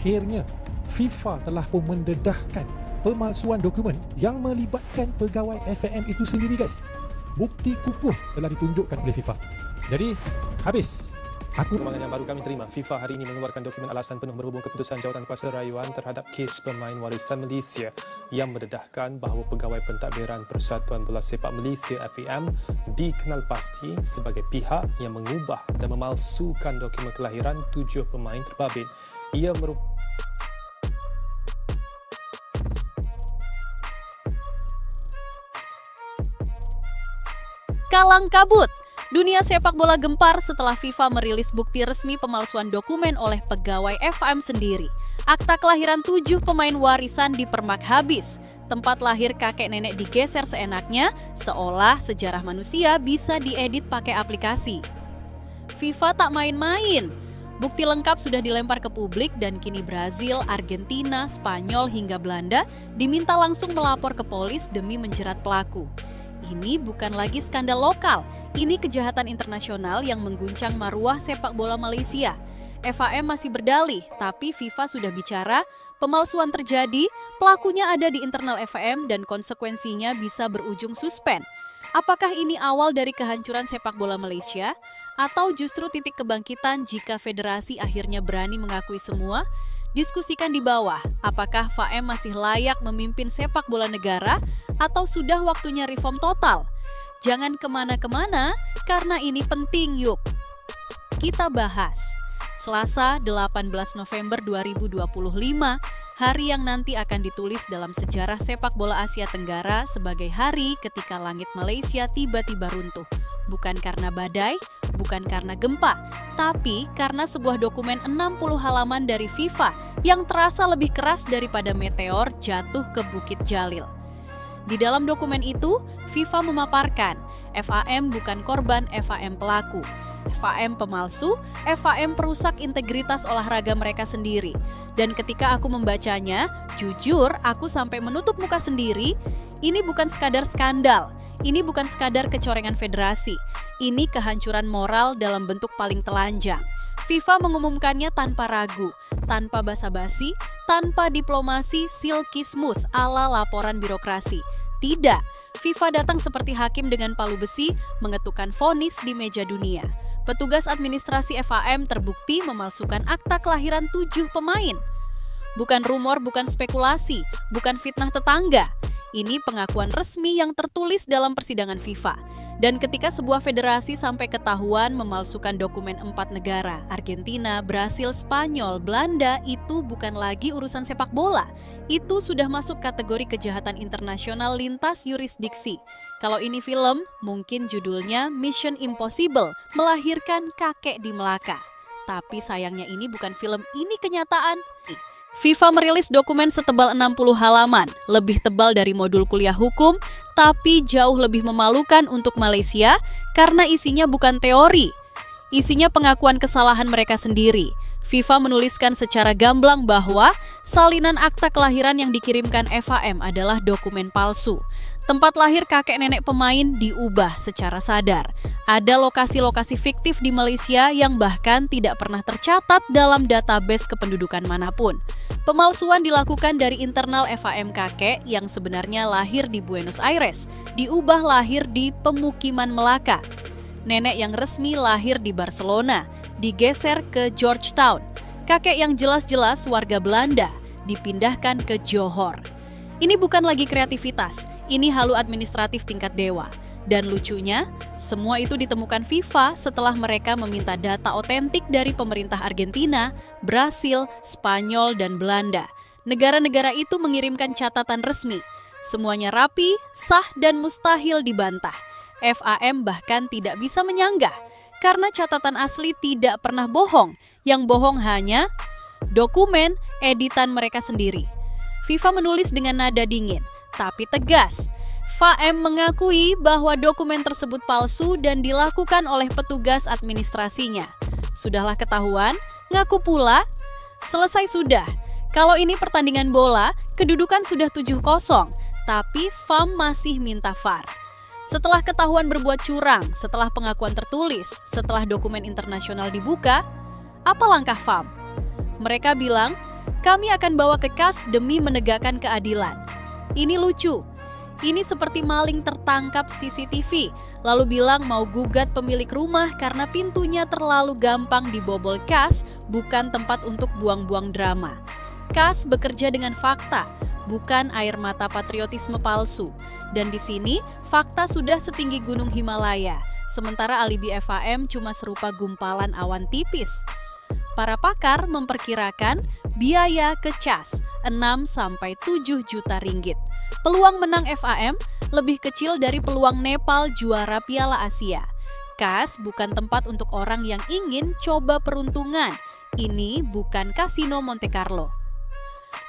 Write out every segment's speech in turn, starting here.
akhirnya FIFA telah pun mendedahkan pemalsuan dokumen yang melibatkan pegawai FAM itu sendiri, guys. Bukti kukuh telah ditunjukkan oleh FIFA. Jadi, habis. Perkembangan yang baru kami terima, FIFA hari ini mengeluarkan dokumen alasan penuh berhubung keputusan jawatan kuasa rayuan terhadap kes pemain warisan Malaysia yang mendedahkan bahawa pegawai pentadbiran Persatuan Bola Sepak Malaysia FAM dikenal pasti sebagai pihak yang mengubah dan memalsukan dokumen kelahiran 7 pemain terbabit. Ia merupakan kalang kabut. Dunia sepak bola gempar setelah FIFA merilis bukti resmi pemalsuan dokumen oleh pegawai FAM sendiri. Akta kelahiran 7 pemain warisan dipermak habis. Tempat lahir kakek nenek digeser seenaknya, seolah sejarah manusia bisa diedit pakai aplikasi. FIFA tak main-main. Bukti lengkap sudah dilempar ke publik dan kini Brazil, Argentina, Spanyol hingga Belanda diminta langsung melapor ke polis demi menjerat pelaku. Ini bukan lagi skandal lokal, ini kejahatan internasional yang mengguncang maruah sepak bola Malaysia. FAM masih berdalih, tapi FIFA sudah bicara, pemalsuan terjadi, pelakunya ada di internal FAM dan konsekuensinya bisa berujung suspend. Apakah ini awal dari kehancuran sepak bola Malaysia? Atau justru titik kebangkitan jika federasi akhirnya berani mengakui semua? Diskusikan di bawah, apakah FAM masih layak memimpin sepak bola negara atau sudah waktunya reform total? Jangan kemana-kemana, karena ini penting yuk. Kita bahas. Selasa 18 November 2025, hari yang nanti akan ditulis dalam sejarah sepak bola Asia Tenggara sebagai hari ketika langit Malaysia tiba-tiba runtuh. Bukan karena badai, bukan karena gempa, tapi karena sebuah dokumen 60 halaman dari FIFA yang terasa lebih keras daripada meteor jatuh ke Bukit Jalil. Di dalam dokumen itu, FIFA memaparkan FAM bukan korban, FAM pelaku. FAM pemalsu, FAM perusak integritas olahraga mereka sendiri. Dan ketika aku membacanya, jujur aku sampai menutup muka sendiri. Ini bukan sekadar skandal, ini bukan sekadar kecorengan federasi, ini kehancuran moral dalam bentuk paling telanjang. FIFA mengumumkannya tanpa ragu, tanpa basa-basi, tanpa diplomasi silky smooth ala laporan birokrasi. Tidak, FIFA datang seperti hakim dengan palu besi mengetukkan vonis di meja dunia. Petugas administrasi FAM terbukti memalsukan akta kelahiran 7 pemain. Bukan rumor, bukan spekulasi, bukan fitnah tetangga. Ini pengakuan resmi yang tertulis dalam persidangan FIFA. Dan ketika sebuah federasi sampai ketahuan memalsukan dokumen 4 negara, Argentina, Brasil, Spanyol, Belanda, itu bukan lagi urusan sepak bola. Itu sudah masuk kategori kejahatan internasional lintas yurisdiksi. Kalau ini film, mungkin judulnya Mission Impossible, melahirkan kakek di Melaka. Tapi sayangnya ini bukan film, ini kenyataan. FIFA merilis dokumen setebal 60 halaman, lebih tebal dari modul kuliah hukum, tapi jauh lebih memalukan untuk Malaysia karena isinya bukan teori. Isinya pengakuan kesalahan mereka sendiri. FIFA menuliskan secara gamblang bahwa salinan akta kelahiran yang dikirimkan FAM adalah dokumen palsu. Tempat lahir kakek nenek pemain diubah secara sadar. Ada lokasi-lokasi fiktif di Malaysia yang bahkan tidak pernah tercatat dalam database kependudukan manapun. Pemalsuan dilakukan dari internal FAM kakek yang sebenarnya lahir di Buenos Aires, diubah lahir di pemukiman Melaka. Nenek yang resmi lahir di Barcelona, digeser ke Georgetown. Kakek yang jelas-jelas warga Belanda, dipindahkan ke Johor. Ini bukan lagi kreativitas, ini halu administratif tingkat dewa. Dan lucunya, semua itu ditemukan FIFA setelah mereka meminta data otentik dari pemerintah Argentina, Brasil, Spanyol, dan Belanda. Negara-negara itu mengirimkan catatan resmi. Semuanya rapi, sah, dan mustahil dibantah. FAM bahkan tidak bisa menyanggah, karena catatan asli tidak pernah bohong. Yang bohong hanya dokumen editan mereka sendiri. FIFA menulis dengan nada dingin, tapi tegas. FAM mengakui bahwa dokumen tersebut palsu dan dilakukan oleh petugas administrasinya. Sudahlah ketahuan, ngaku pula, selesai sudah. Kalau ini pertandingan bola, kedudukan sudah 7-0, tapi FAM masih minta VAR. Setelah ketahuan berbuat curang, setelah pengakuan tertulis, setelah dokumen internasional dibuka, apa langkah FAM? Mereka bilang, Kami akan bawa ke KAS demi menegakkan keadilan. Ini lucu. Ini seperti maling tertangkap CCTV, lalu bilang mau gugat pemilik rumah karena pintunya terlalu gampang dibobol. KAS bukan tempat untuk buang-buang drama. KAS bekerja dengan fakta, bukan air mata patriotisme palsu. Dan di sini, fakta sudah setinggi Gunung Himalaya, sementara alibi FHM cuma serupa gumpalan awan tipis. Para pakar memperkirakan biaya ke CAS 6-7 juta ringgit. Peluang menang FAM lebih kecil dari peluang Nepal juara Piala Asia. KAS bukan tempat untuk orang yang ingin coba peruntungan. Ini bukan kasino Monte Carlo.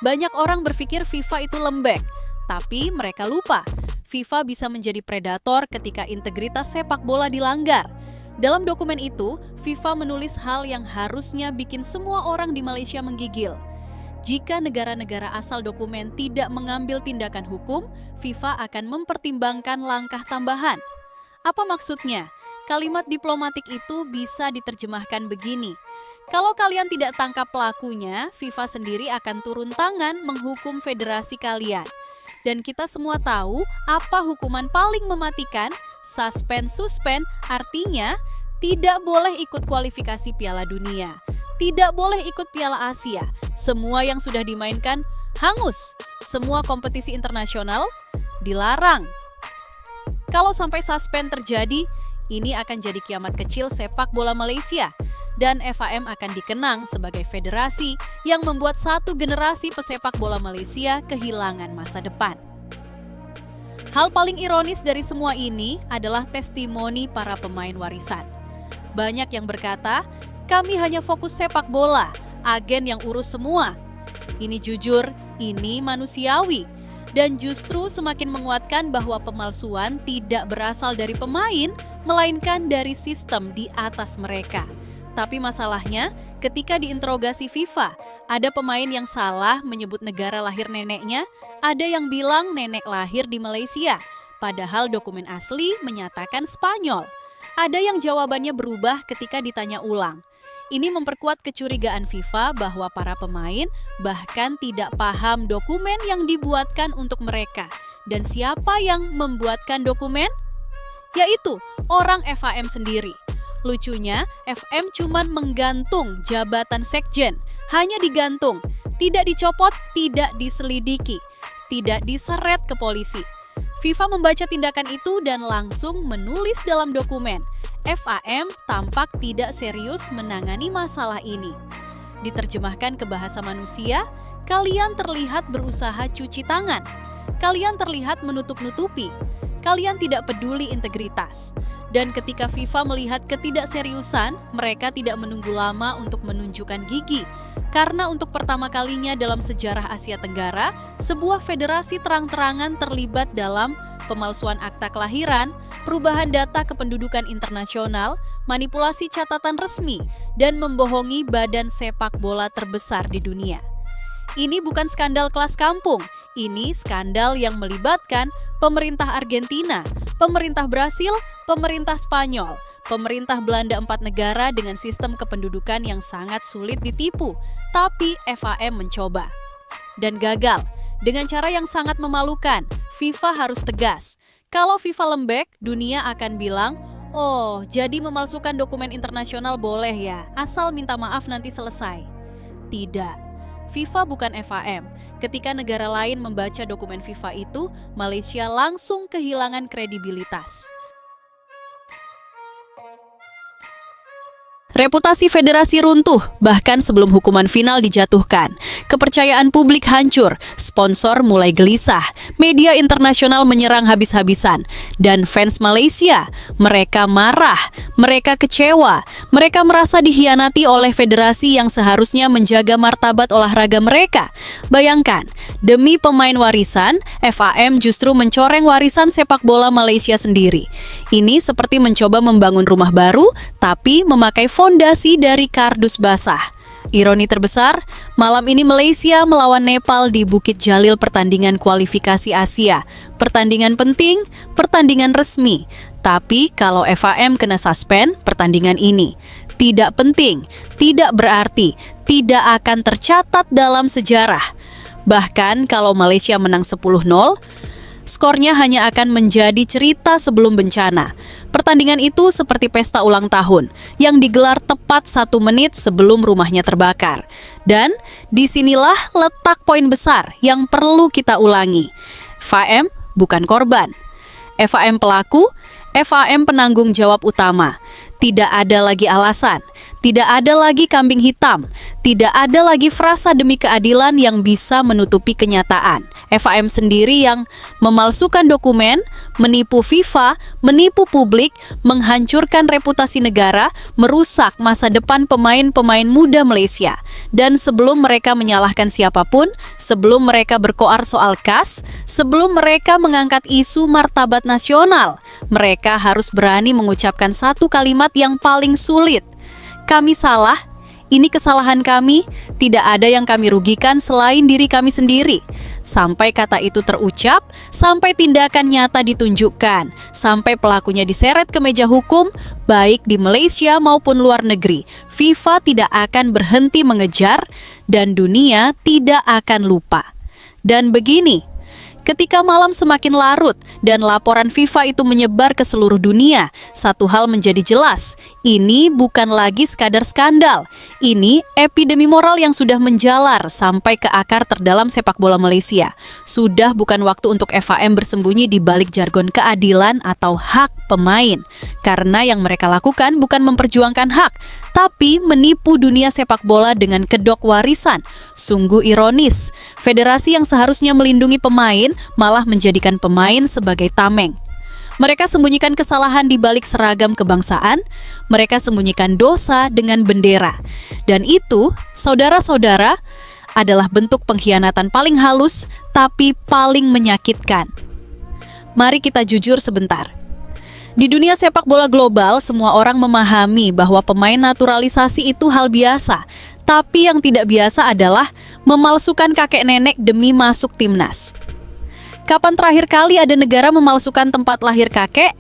Banyak orang berpikir FIFA itu lembek, tapi mereka lupa. FIFA bisa menjadi predator ketika integritas sepak bola dilanggar. Dalam dokumen itu, FIFA menulis hal yang harusnya bikin semua orang di Malaysia menggigil. Jika negara-negara asal dokumen tidak mengambil tindakan hukum, FIFA akan mempertimbangkan langkah tambahan. Apa maksudnya? Kalimat diplomatik itu bisa diterjemahkan begini. Kalau kalian tidak tangkap pelakunya, FIFA sendiri akan turun tangan menghukum federasi kalian. Dan kita semua tahu apa hukuman paling mematikan? Suspend, artinya tidak boleh ikut kualifikasi Piala Dunia. Tidak boleh ikut Piala Asia. Semua yang sudah dimainkan hangus. Semua kompetisi internasional dilarang. Kalau sampai suspend terjadi, ini akan jadi kiamat kecil sepak bola Malaysia. Dan FAM akan dikenang sebagai federasi yang membuat satu generasi pesepak bola Malaysia kehilangan masa depan. Hal paling ironis dari semua ini adalah testimoni para pemain warisan. Banyak yang berkata, kami hanya fokus sepak bola, agen yang urus semua. Ini jujur, ini manusiawi. Dan justru semakin menguatkan bahwa pemalsuan tidak berasal dari pemain, melainkan dari sistem di atas mereka. Tapi masalahnya, ketika diinterogasi FIFA, ada pemain yang salah menyebut negara lahir neneknya, ada yang bilang nenek lahir di Malaysia, padahal dokumen asli menyatakan Spanyol. Ada yang jawabannya berubah ketika ditanya ulang. Ini memperkuat kecurigaan FIFA bahwa para pemain bahkan tidak paham dokumen yang dibuatkan untuk mereka. Dan siapa yang membuatkan dokumen? Yaitu orang FAM sendiri. Lucunya, FM cuma menggantung jabatan sekjen, hanya digantung, tidak dicopot, tidak diselidiki, tidak diseret ke polisi. FIFA membaca tindakan itu dan langsung menulis dalam dokumen. FAM tampak tidak serius menangani masalah ini. Diterjemahkan ke bahasa manusia, kalian terlihat berusaha cuci tangan. Kalian terlihat menutup-nutupi. Kalian tidak peduli integritas. Dan ketika FIFA melihat ketidakseriusan, mereka tidak menunggu lama untuk menunjukkan gigi. Karena untuk pertama kalinya dalam sejarah Asia Tenggara, sebuah federasi terang-terangan terlibat dalam pemalsuan akta kelahiran, perubahan data kependudukan internasional, manipulasi catatan resmi, dan membohongi badan sepak bola terbesar di dunia. Ini bukan skandal kelas kampung, ini skandal yang melibatkan pemerintah Argentina, pemerintah Brasil, pemerintah Spanyol, pemerintah Belanda 4 negara dengan sistem kependudukan yang sangat sulit ditipu, tapi FAM mencoba. Dan gagal. Dengan cara yang sangat memalukan, FIFA harus tegas. Kalau FIFA lembek, dunia akan bilang, oh, jadi memalsukan dokumen internasional boleh ya, asal minta maaf nanti selesai. Tidak. FIFA bukan FAM. Ketika negara lain membaca dokumen FIFA itu, Malaysia langsung kehilangan kredibilitas. Reputasi federasi runtuh, bahkan sebelum hukuman final dijatuhkan. Kepercayaan publik hancur, sponsor mulai gelisah, media internasional menyerang habis-habisan, dan fans Malaysia, mereka marah, mereka kecewa, mereka merasa dikhianati oleh federasi yang seharusnya menjaga martabat olahraga mereka. Bayangkan, demi pemain warisan, FAM justru mencoreng warisan sepak bola Malaysia sendiri. Ini seperti mencoba membangun rumah baru, tapi memakai fondasi dari kardus basah. Ironi terbesar, malam ini Malaysia melawan Nepal di Bukit Jalil pertandingan kualifikasi Asia. Pertandingan penting, pertandingan resmi. Tapi kalau FAM kena suspend pertandingan ini. tidak penting, tidak berarti, tidak akan tercatat dalam sejarah. Bahkan kalau Malaysia menang 10-0, skornya hanya akan menjadi cerita sebelum bencana. Pertandingan itu seperti pesta ulang tahun yang digelar tepat 1 menit sebelum rumahnya terbakar. Dan disinilah letak poin besar yang perlu kita ulangi. FAM bukan korban. FAM pelaku, FAM penanggung jawab utama. Tidak ada lagi alasan, tidak ada lagi kambing hitam, tidak ada lagi frasa demi keadilan yang bisa menutupi kenyataan. FAM sendiri yang memalsukan dokumen, menipu FIFA, menipu publik, menghancurkan reputasi negara, merusak masa depan pemain-pemain muda Malaysia. Dan sebelum mereka menyalahkan siapapun, sebelum mereka berkoar soal KAS, sebelum mereka mengangkat isu martabat nasional, mereka harus berani mengucapkan satu kalimat yang paling sulit. Kami salah, ini kesalahan kami, tidak ada yang kami rugikan selain diri kami sendiri. Sampai kata itu terucap, sampai tindakan nyata ditunjukkan, sampai pelakunya diseret ke meja hukum, baik di Malaysia maupun luar negeri, FIFA tidak akan berhenti mengejar dan dunia tidak akan lupa. Dan begini, ketika malam semakin larut dan laporan FIFA itu menyebar ke seluruh dunia, satu hal menjadi jelas, ini bukan lagi sekadar skandal. Ini epidemi moral yang sudah menjalar sampai ke akar terdalam sepak bola Malaysia. Sudah bukan waktu untuk FAM bersembunyi di balik jargon keadilan atau hak pemain. Karena yang mereka lakukan bukan memperjuangkan hak, tapi menipu dunia sepak bola dengan kedok warisan. Sungguh ironis, federasi yang seharusnya melindungi pemain malah menjadikan pemain sebagai tameng. Mereka sembunyikan kesalahan di balik seragam kebangsaan, mereka sembunyikan dosa dengan bendera. Dan itu, saudara-saudara, adalah bentuk pengkhianatan paling halus tapi paling menyakitkan. Mari kita jujur sebentar. Di dunia sepak bola global, semua orang memahami bahwa pemain naturalisasi itu hal biasa. Tapi yang tidak biasa adalah memalsukan kakek nenek demi masuk timnas. Kapan terakhir kali ada negara memalsukan tempat lahir kakek?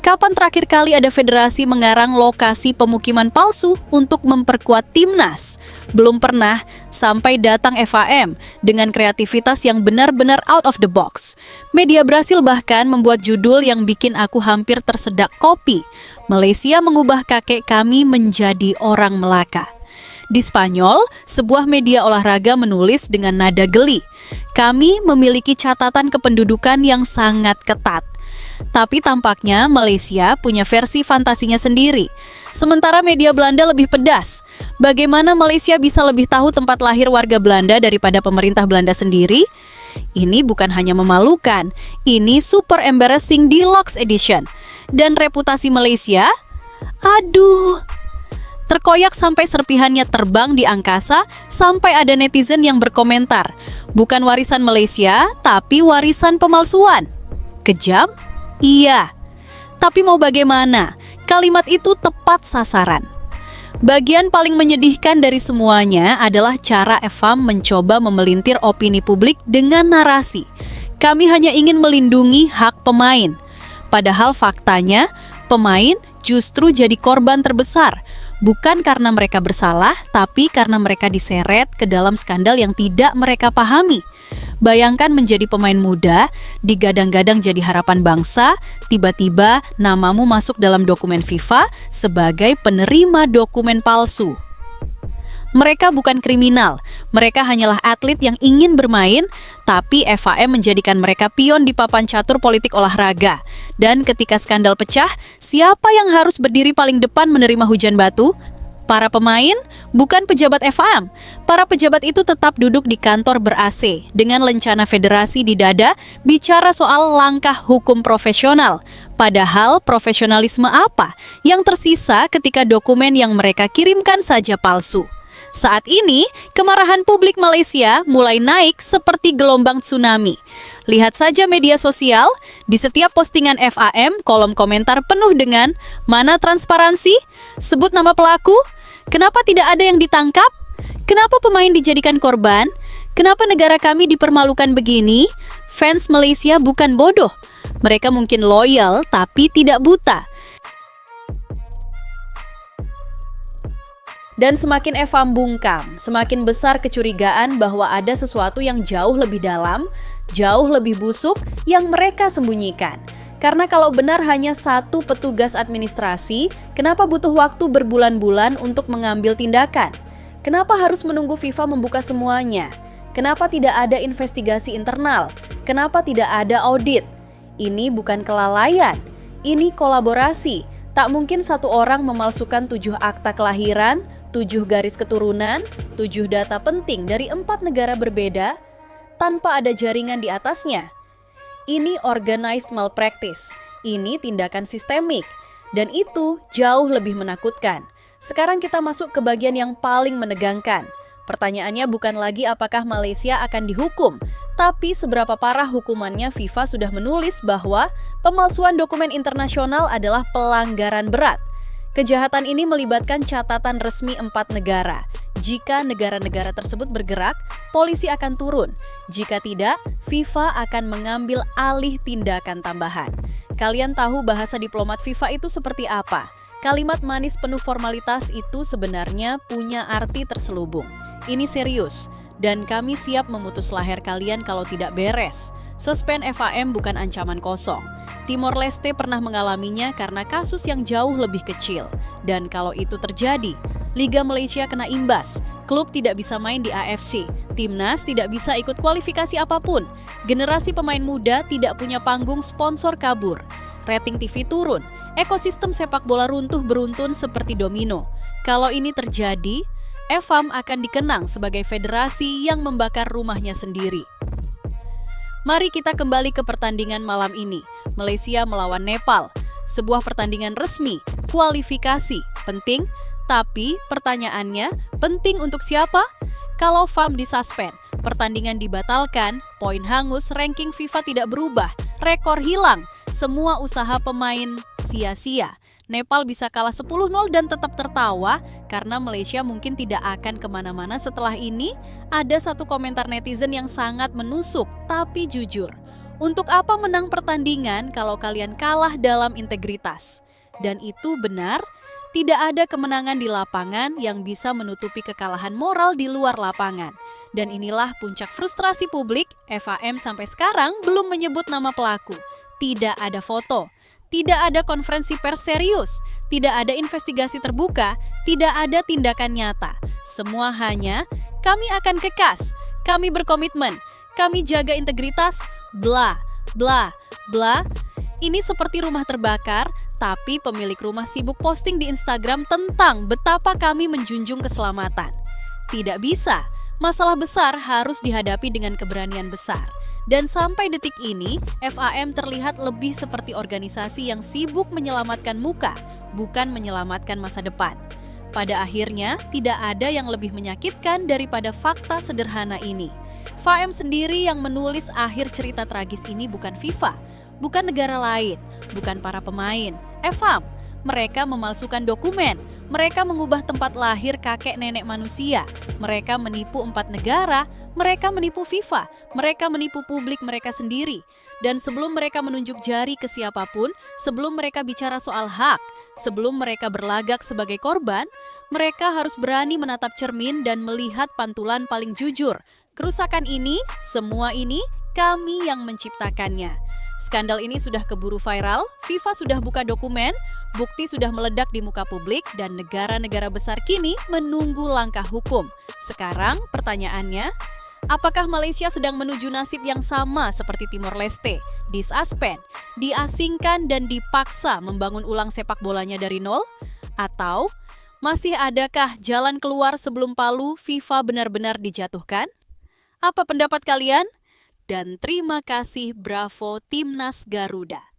Kapan terakhir kali ada federasi mengarang lokasi pemukiman palsu untuk memperkuat timnas? Belum pernah, sampai datang FAM dengan kreativitas yang benar-benar out of the box. Media Brasil bahkan membuat judul yang bikin aku hampir tersedak kopi. Malaysia mengubah kakek kami menjadi orang Melaka. Di Spanyol, sebuah media olahraga menulis dengan nada geli, kami memiliki catatan kependudukan yang sangat ketat. Tapi tampaknya Malaysia punya versi fantasinya sendiri. Sementara media Belanda lebih pedas. Bagaimana Malaysia bisa lebih tahu tempat lahir warga Belanda daripada pemerintah Belanda sendiri? Ini bukan hanya memalukan, ini super embarrassing deluxe edition. Dan reputasi Malaysia? Aduh, terkoyak sampai serpihannya terbang di angkasa, sampai ada netizen yang berkomentar, bukan warisan Malaysia, tapi warisan pemalsuan. Kejam? Iya. Tapi mau bagaimana? Kalimat itu tepat sasaran. Bagian paling menyedihkan dari semuanya adalah cara FAM mencoba memelintir opini publik dengan narasi. Kami hanya ingin melindungi hak pemain. Padahal faktanya, pemain justru jadi korban terbesar. Bukan karena mereka bersalah, tapi karena mereka diseret ke dalam skandal yang tidak mereka pahami. Bayangkan menjadi pemain muda, digadang-gadang jadi harapan bangsa, tiba-tiba namamu masuk dalam dokumen FIFA sebagai penerima dokumen palsu. Mereka bukan kriminal, mereka hanyalah atlet yang ingin bermain, tapi FAM menjadikan mereka pion di papan catur politik olahraga. Dan ketika skandal pecah, siapa yang harus berdiri paling depan menerima hujan batu? Para pemain, bukan pejabat FAM. Para pejabat itu tetap duduk di kantor ber-AC dengan lencana federasi di dada bicara soal langkah hukum profesional. Padahal profesionalisme apa yang tersisa ketika dokumen yang mereka kirimkan saja palsu? Saat ini, kemarahan publik Malaysia mulai naik seperti gelombang tsunami. Lihat saja media sosial, di setiap postingan FAM, kolom komentar penuh dengan mana transparansi? Sebut nama pelaku? Kenapa tidak ada yang ditangkap? Kenapa pemain dijadikan korban? Kenapa negara kami dipermalukan begini? Fans Malaysia bukan bodoh. Mereka mungkin loyal tapi tidak buta. Dan semakin EFAM bungkam, semakin besar kecurigaan bahwa ada sesuatu yang jauh lebih dalam, jauh lebih busuk yang mereka sembunyikan. Karena kalau benar hanya satu petugas administrasi, kenapa butuh waktu berbulan-bulan untuk mengambil tindakan? Kenapa harus menunggu FIFA membuka semuanya? Kenapa tidak ada investigasi internal? Kenapa tidak ada audit? Ini bukan kelalaian, ini kolaborasi. Tak mungkin satu orang memalsukan 7 akta kelahiran, 7 garis keturunan, 7 data penting dari 4 negara berbeda tanpa ada jaringan di atasnya. Ini organized malpractice, ini tindakan sistemik, dan itu jauh lebih menakutkan. Sekarang kita masuk ke bagian yang paling menegangkan. Pertanyaannya bukan lagi apakah Malaysia akan dihukum, tapi seberapa parah hukumannya. FIFA sudah menulis bahwa pemalsuan dokumen internasional adalah pelanggaran berat. Kejahatan ini melibatkan catatan resmi 4 negara. Jika negara-negara tersebut bergerak, polisi akan turun. Jika tidak, FIFA akan mengambil alih tindakan tambahan. Kalian tahu bahasa diplomat FIFA itu seperti apa? Kalimat manis penuh formalitas itu sebenarnya punya arti terselubung. Ini serius, dan kami siap memutus leher kalian kalau tidak beres. Suspend FAM bukan ancaman kosong. Timor Leste pernah mengalaminya karena kasus yang jauh lebih kecil. Dan kalau itu terjadi, Liga Malaysia kena imbas. Klub tidak bisa main di AFC. Timnas tidak bisa ikut kualifikasi apapun. Generasi pemain muda tidak punya panggung, sponsor kabur. Rating TV turun. Ekosistem sepak bola runtuh beruntun seperti domino. Kalau ini terjadi, EFAM akan dikenang sebagai federasi yang membakar rumahnya sendiri. Mari kita kembali ke pertandingan malam ini. Malaysia melawan Nepal. Sebuah pertandingan resmi, kualifikasi, penting. Tapi pertanyaannya, penting untuk siapa? Kalau FAM disuspend, pertandingan dibatalkan, poin hangus, ranking FIFA tidak berubah, rekor hilang, semua usaha pemain sia-sia. Nepal bisa kalah 10-0 dan tetap tertawa karena Malaysia mungkin tidak akan kemana-mana setelah ini. Ada satu komentar netizen yang sangat menusuk tapi jujur. Untuk apa menang pertandingan kalau kalian kalah dalam integritas? Dan itu benar, tidak ada kemenangan di lapangan yang bisa menutupi kekalahan moral di luar lapangan. Dan inilah puncak frustrasi publik. FAM sampai sekarang belum menyebut nama pelaku. Tidak ada foto. Tidak ada konferensi pers serius, tidak ada investigasi terbuka, tidak ada tindakan nyata. Semua hanya, kami akan kekas, kami berkomitmen, kami jaga integritas, bla, bla, bla. Ini seperti rumah terbakar, tapi pemilik rumah sibuk posting di Instagram tentang betapa kami menjunjung keselamatan. Tidak bisa, masalah besar harus dihadapi dengan keberanian besar. Dan sampai detik ini, FAM terlihat lebih seperti organisasi yang sibuk menyelamatkan muka, bukan menyelamatkan masa depan. Pada akhirnya, tidak ada yang lebih menyakitkan daripada fakta sederhana ini. FAM sendiri yang menulis akhir cerita tragis ini bukan FIFA, bukan negara lain, bukan para pemain. FAM, mereka memalsukan dokumen, mereka mengubah tempat lahir kakek nenek manusia, mereka menipu 4 negara, mereka menipu FIFA, mereka menipu publik mereka sendiri. Dan sebelum mereka menunjuk jari ke siapapun, sebelum mereka bicara soal hak, sebelum mereka berlagak sebagai korban, mereka harus berani menatap cermin dan melihat pantulan paling jujur. Kerusakan ini, semua ini, kami yang menciptakannya. Skandal ini sudah keburu viral, FIFA sudah buka dokumen, bukti sudah meledak di muka publik, dan negara-negara besar kini menunggu langkah hukum. Sekarang pertanyaannya, apakah Malaysia sedang menuju nasib yang sama seperti Timor Leste? Disuspend, diasingkan dan dipaksa membangun ulang sepak bolanya dari nol? Atau masih adakah jalan keluar sebelum palu FIFA benar-benar dijatuhkan? Apa pendapat kalian? Dan terima kasih, bravo Timnas Garuda.